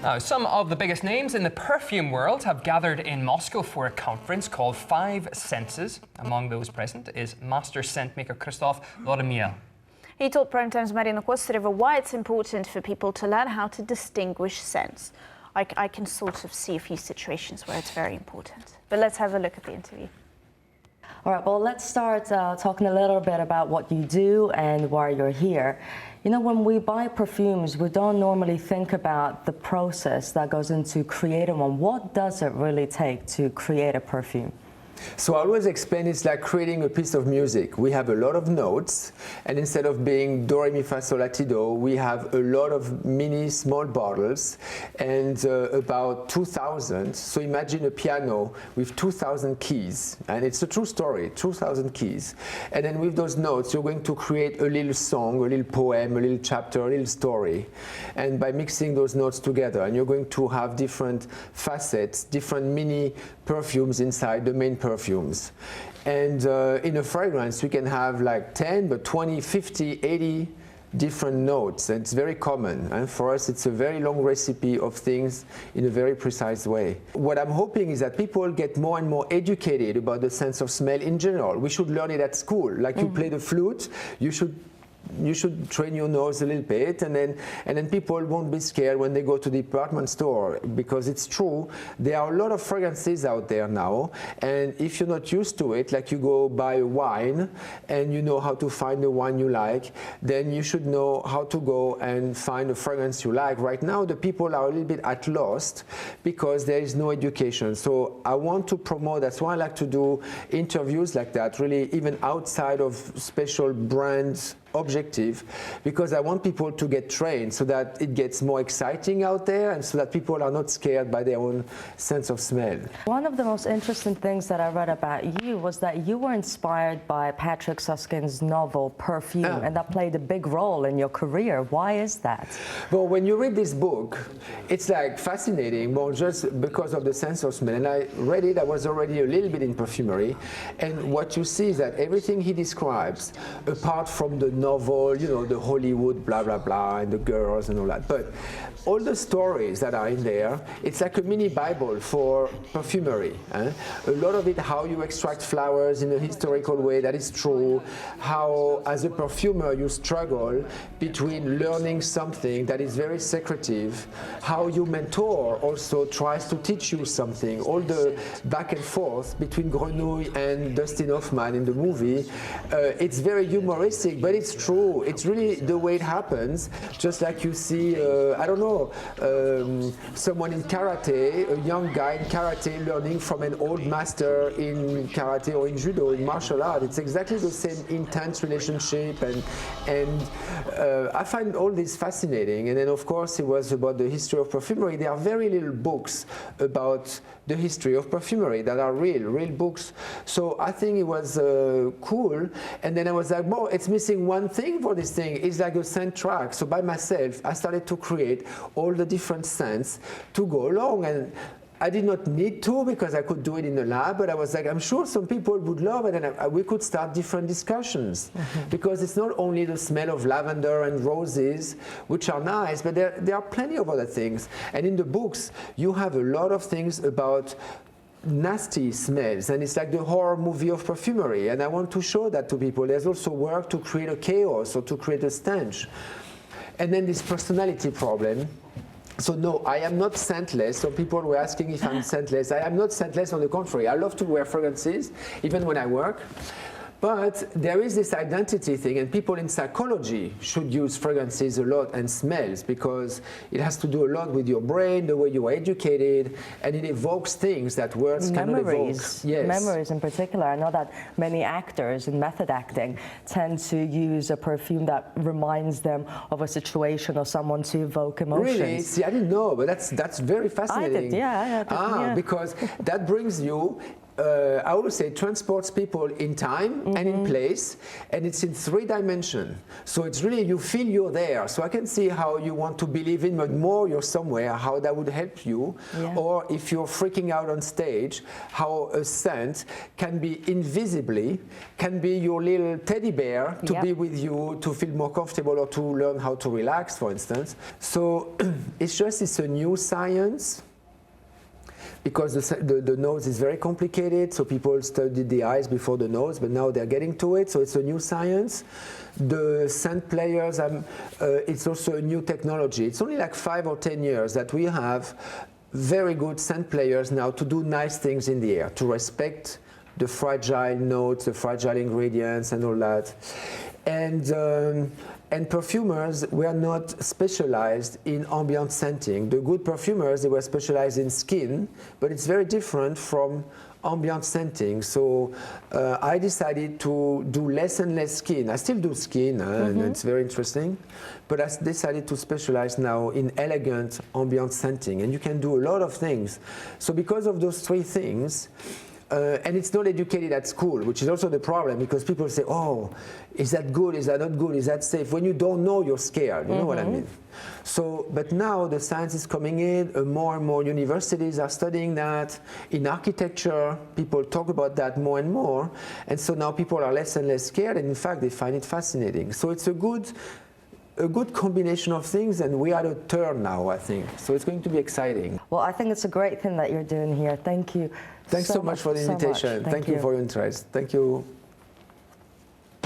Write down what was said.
Now, some of the biggest names in the perfume world have gathered in Moscow for a conference called Five Senses. Among those present is master scent maker Christophe Laudamiel. He told Prime Time's Marina Kostareva why it's important for people to learn how to distinguish scents. I can sort of see a few situations where it's very important. But let's have a look at the interview. All right, well, let's start talking a little bit about what you do and why you're here. You know, when we buy perfumes, we don't normally think about the process that goes into creating one. What does it really take to create a perfume? So I always explain it's like creating a piece of music. We have a lot of notes, and instead of being do, re, mi, fa, sol, la, ti, do, we have a lot of mini small bottles and about 2,000. So imagine a piano with 2,000 keys, and it's a true story, 2,000 keys. And then with those notes, you're going to create a little song, a little poem, a little chapter, a little story. And by mixing those notes together, and you're going to have different facets, different mini perfumes inside the main perfumes. And in a fragrance, we can have like 10, but 20, 50, 80 different notes. And it's very common. And for us, it's a very long recipe of things in a very precise way. What I'm hoping is that people get more and more educated about the sense of smell in general. We should learn it at school. Like you play the flute, you should train your nose a little bit, and then people won't be scared when they go to the department store, because it's true, there are a lot of fragrances out there now, and if you're not used to it, like you go buy a wine and you know how to find the wine you like, then you should know how to go and find a fragrance you like. Right now the people are a little bit at lost because there is no education. So I want to promote, that's why I like to do interviews like that, really even outside of special brands objective, because I want people to get trained so that it gets more exciting out there and so that people are not scared by their own sense of smell. One of the most interesting things that I read about you was that you were inspired by Patrick Susskind's novel Perfume, and that played a big role in your career. Why is that? Well, when you read this book, it's like fascinating, well, just because of the sense of smell. And I read it, I was already a little bit in perfumery, and what you see is that everything he describes, apart from the novel, you know, the Hollywood blah blah blah and the girls and all that, but all the stories that are in there, it's like a mini Bible for perfumery. A lot of it, how you extract flowers in a historical way, that is true, how as a perfumer you struggle between learning something that is very secretive, how your mentor also tries to teach you something, all the back and forth between Grenouille and Dustin Hoffman in the movie. It's very humoristic, but it's true. It's really the way it happens. Just like you see, I don't know, someone in karate, a young guy in karate learning from an old master in karate or in judo, in martial art. It's exactly the same intense relationship, and I find all this fascinating. And then of course it was about the history of perfumery. There are very little books about the history of perfumery that are real books. So I think it was cool. And then I was like, well, it's missing one thing for this thing. It's like a scent track. So by myself, I started to create all the different scents to go along. And I did not need to, because I could do it in the lab, but I was like, I'm sure some people would love it, and we could start different discussions. Because it's not only the smell of lavender and roses, which are nice, but there are plenty of other things. And in the books, you have a lot of things about nasty smells, and it's like the horror movie of perfumery, and I want to show that to people. There's also work to create a chaos or to create a stench. And then this personality problem. So no, I am not scentless. So people were asking if I'm scentless. I am not scentless, on the contrary. I love to wear fragrances, even when I work. But there is this identity thing, and people in psychology should use fragrances a lot and smells, because it has to do a lot with your brain, the way you are educated, and it evokes things that words cannot evoke. Yes. Memories in particular. I know that many actors in method acting tend to use a perfume that reminds them of a situation or someone to evoke emotions. Really? See, I didn't know, but that's very fascinating. I did, yeah. Because that brings you I would say, transports people in time and in place, and it's in 3 dimensions. So it's really, you feel you're there. So I can see how you want to believe in, but more you're somewhere, how that would help you. Yeah. Or if you're freaking out on stage, how a scent can be invisibly, can be your little teddy bear to be with you, to feel more comfortable or to learn how to relax, for instance. So it's a new science. Because the nose is very complicated, so people studied the eyes before the nose, but now they're getting to it, so it's a new science. The scent players, it's also a new technology. It's only like 5 or 10 years that we have very good scent players now to do nice things in the air, to respect the fragile notes, the fragile ingredients and all that. And perfumers were not specialized in ambient scenting. The good perfumers, they were specialized in skin, but it's very different from ambient scenting. So I decided to do less and less skin. I still do skin, and it's very interesting, but I decided to specialize now in elegant ambient scenting, and you can do a lot of things. So because of those 3 things, and it's not educated at school, which is also the problem, because people say, oh, is that good, is that not good, is that safe? When you don't know, you're scared, you know what I mean? So, but now the science is coming in, more and more universities are studying that. In architecture, people talk about that more and more, and so now people are less and less scared, and in fact, they find it fascinating. So it's a good combination of things, and we are at a turn now, I think. So it's going to be exciting. Well, I think it's a great thing that you're doing here. Thank you. Thanks so much for the invitation. Thank you for your interest. Thank you.